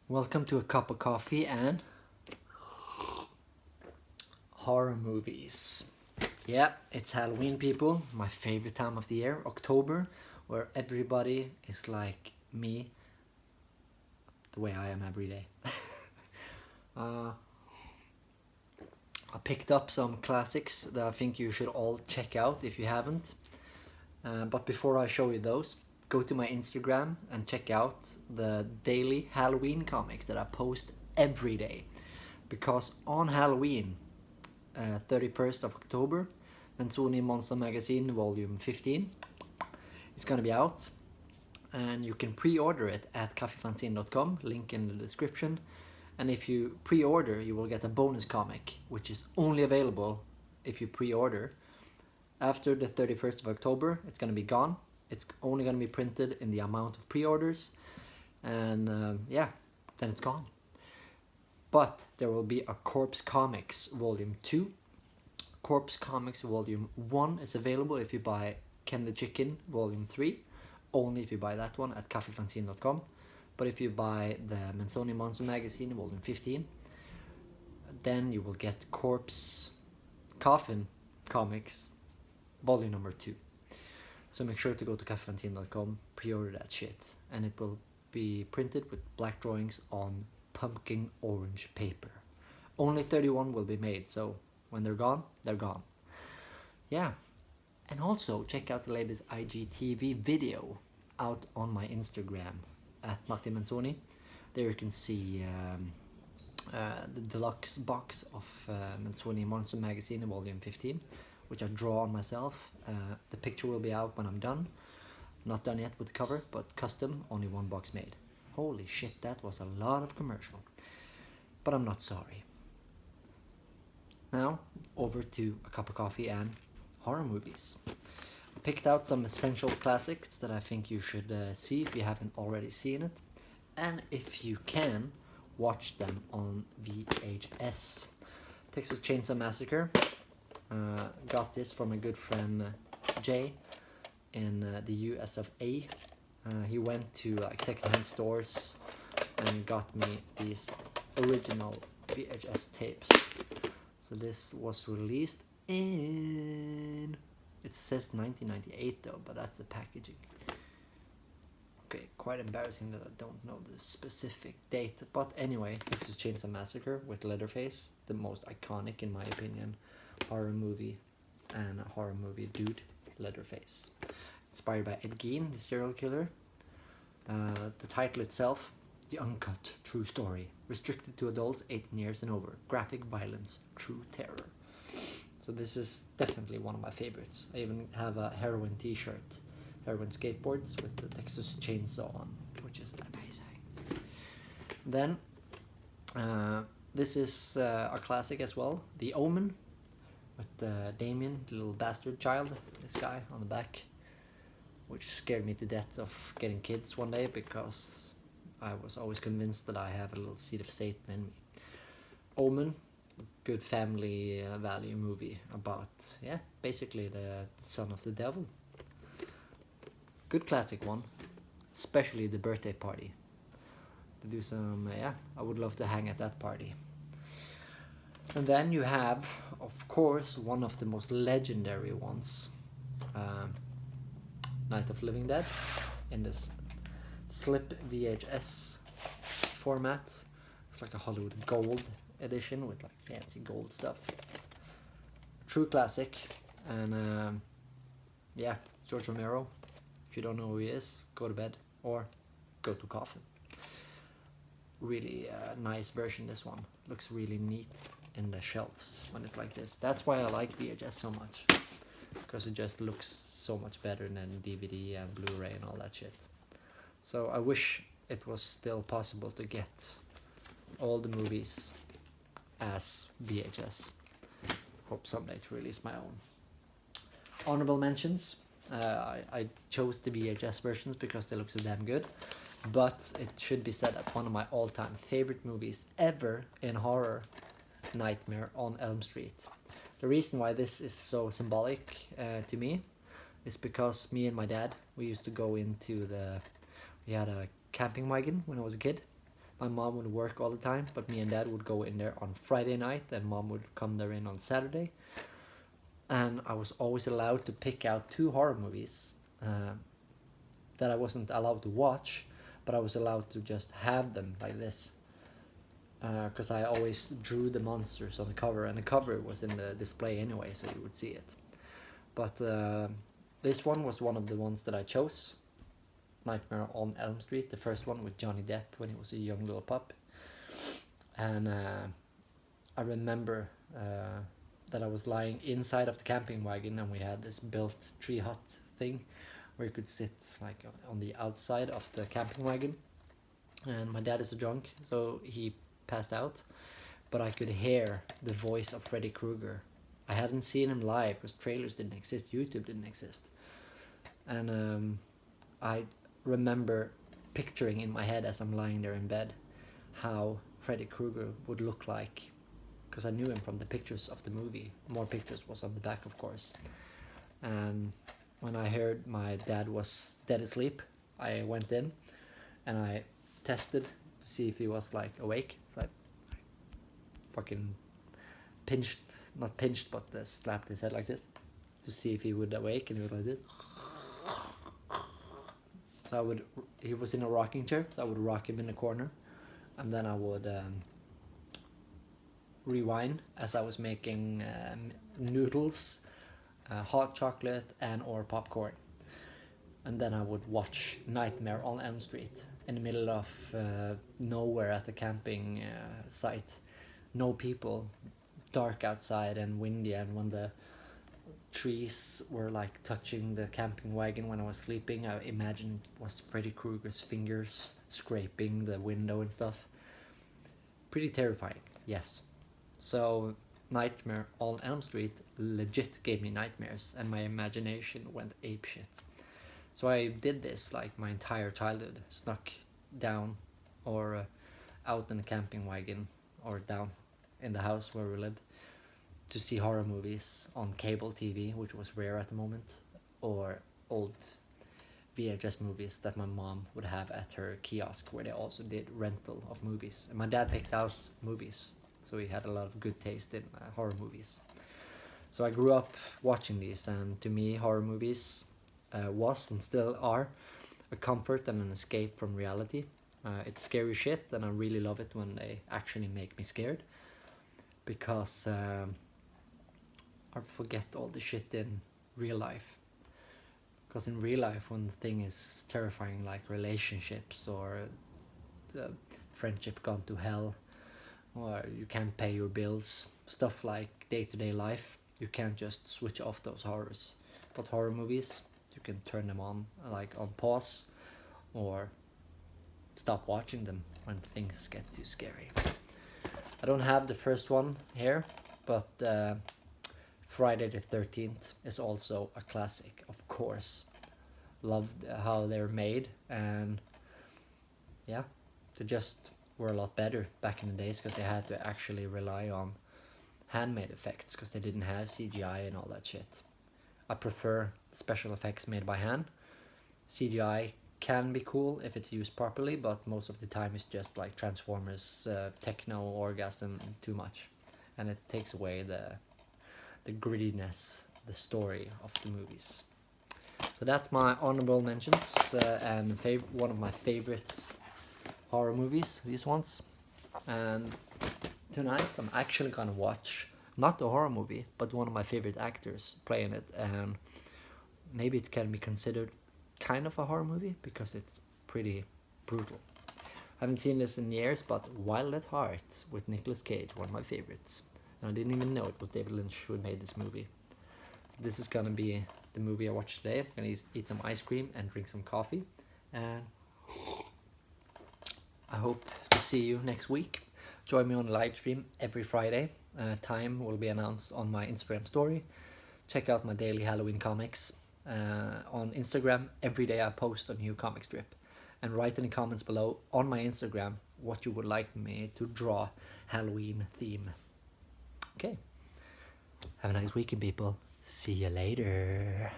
Welcome to a cup of coffee and horror movies. Yeah, it's Halloween, people. My favorite time of the year, October, where everybody is like me, the way I am every day. I picked up some classics that I think you should all check out if you haven't. But before I show you those, go to my Instagram and check out the daily Halloween comics that I post every day. Because on Halloween, 31st of October, Mentzoni Monster Magazine Volume 15 is going to be out. And you can pre-order it at kaffifanzine.com, link in the description. And if you pre-order, you will get a bonus comic, which is only available if you pre-order. After the 31st of October, it's going to be gone. It's only going to be printed in the amount of pre-orders. And yeah, then it's gone. But there will be a Corpse Comics Volume 2. Corpse Comics Volume 1 is available if you buy Ken the Chicken Volume 3. Only if you buy that one at kaffifanzine.com. But if you buy the Mentzoni Monster Magazine Volume 15, then you will get COFFIN Comics Volume number 2. So make sure to go to kaffifanzine.com, pre-order that shit. And it will be printed with black drawings on pumpkin orange paper. Only 31 will be made, so when they're gone, they're gone. Yeah. And also check out the latest IGTV video out on my Instagram at Martin Mentzoni. There you can see the deluxe box of Mentzoni Monster Magazine Volume 15, which I draw on myself. The picture will be out when I'm done. Not done yet with the cover, but custom, only one box made. Holy shit, that was a lot of commercial. But I'm not sorry. Now, over to a cup of coffee and horror movies. I picked out some essential classics that I think you should see if you haven't already seen it. And if you can, watch them on VHS. Texas Chainsaw Massacre. Got this from a good friend, Jay, in the US of A. He went to like secondhand stores and got me these original VHS tapes. So this was released in, it says 1998 though, but that's the packaging. Okay, quite embarrassing that I don't know the specific date, but anyway, Texas Chainsaw Massacre with Leatherface, the most iconic in my opinion horror movie and a horror movie dude, Leatherface. Inspired by Ed Gein, the serial killer. The title itself, The Uncut True Story. Restricted to adults 18 years and over. Graphic violence, true terror. So this is definitely one of my favorites. I even have a heroin t-shirt. Heroin skateboards with the Texas Chainsaw on, which is amazing. Then, this is a classic as well. The Omen, with Damien, the little bastard child, this guy on the back, which scared me to death of getting kids one day because I was always convinced that I have a little seed of Satan in me. Omen, good family value movie about, yeah, basically the son of the devil. Good classic one, especially the birthday party. To do some, yeah, I would love to hang at that party. And then you have, of course, one of the most legendary ones, Night of Living Dead, in this slip VHS format. It's like a Hollywood Gold edition with like fancy gold stuff. True classic, and yeah, George Romero. If you don't know who he is, go to bed or go to Coffin. Really nice version, this one. Looks really neat in the shelves when it's like this. That's why I like VHS so much, because it just looks so much better than DVD and Blu-ray and all that shit. So I wish it was still possible to get all the movies as VHS. Hope someday to release my own. Honorable mentions. I chose the VHS versions because they look so damn good. But it should be said that one of my all-time favorite movies ever in horror, Nightmare on Elm Street. The reason why this is so symbolic to me is because me and my dad, we used to go into we had a camping wagon when I was a kid. My mom would work all the time, but me and dad would go in there on Friday night, and mom would come there in on Saturday. And I was always allowed to pick out 2 horror movies that I wasn't allowed to watch, but I was allowed to just have them like this. Because I always drew the monsters on the cover, and the cover was in the display anyway, so you would see it. But this one was one of the ones that I chose. Nightmare on Elm Street, the first one with Johnny Depp when he was a young little pup. And I remember that I was lying inside of the camping wagon, and we had this built tree hut thing where you could sit like on the outside of the camping wagon. And my dad is a drunk, so he passed out, but I could hear the voice of Freddy Krueger. I hadn't seen him live because trailers didn't exist, YouTube didn't exist. And I remember picturing in my head as I'm lying there in bed how Freddy Krueger would look like, because I knew him from the pictures of the movie. More pictures was on the back, of course. And when I heard my dad was dead asleep, I went in and I tested to see if he was like awake. So I fucking pinched, not pinched, but slapped his head like this to see if he would awake, and he was like this. So he was in a rocking chair, so I would rock him in the corner, and then I would rewind as I was making noodles, hot chocolate, and or popcorn. And then I would watch Nightmare on Elm Street in the middle of nowhere at the camping site. No people, dark outside and windy, and when the trees were like touching the camping wagon when I was sleeping, I imagined it was Freddy Krueger's fingers scraping the window and stuff. Pretty terrifying, yes. So Nightmare on Elm Street legit gave me nightmares, and my imagination went apeshit. So I did this like my entire childhood, snuck down or out in the camping wagon or down in the house where we lived to see horror movies on cable TV, which was rare at the moment, or old VHS movies that my mom would have at her kiosk, where they also did rental of movies. And my dad picked out movies, so he had a lot of good taste in horror movies. So I grew up watching these, and to me horror movies was and still are a comfort and an escape from reality. It's scary shit, and I really love it when they actually make me scared, because I forget all the shit in real life. Because in real life, when the thing is terrifying, like relationships or friendship gone to hell, or you can't pay your bills, stuff like day-to-day life, you can't just switch off those horrors. But horror movies, you can turn them on, like on pause, or stop watching them when things get too scary. I don't have the first one here, but Friday the 13th is also a classic, of course. Loved how they're made, and yeah, they just were a lot better back in the days, because they had to actually rely on handmade effects, because they didn't have CGI and all that shit. I prefer special effects made by hand. CGI can be cool if it's used properly, but most of the time it's just like Transformers, techno orgasm too much, and it takes away the grittiness, the story of the movies. So that's my honorable mentions, and one of my favorite horror movies, these ones. And tonight I'm actually gonna watch not a horror movie, but one of my favorite actors playing it, and maybe it can be considered kind of a horror movie because it's pretty brutal. Haven't seen this in years, but Wild at Heart with Nicolas Cage, one of my favorites. And I didn't even know it was David Lynch who made this movie. So this is gonna be the movie I watched today. I'm gonna eat some ice cream and drink some coffee, and I hope to see you next week. Join me on the live stream every Friday. Time will be announced on my Instagram story. Check out my daily Halloween comics. On Instagram, every day I post a new comic strip. And write in the comments below on my Instagram what you would like me to draw Halloween theme. Okay. Have a nice weekend, people. See you later.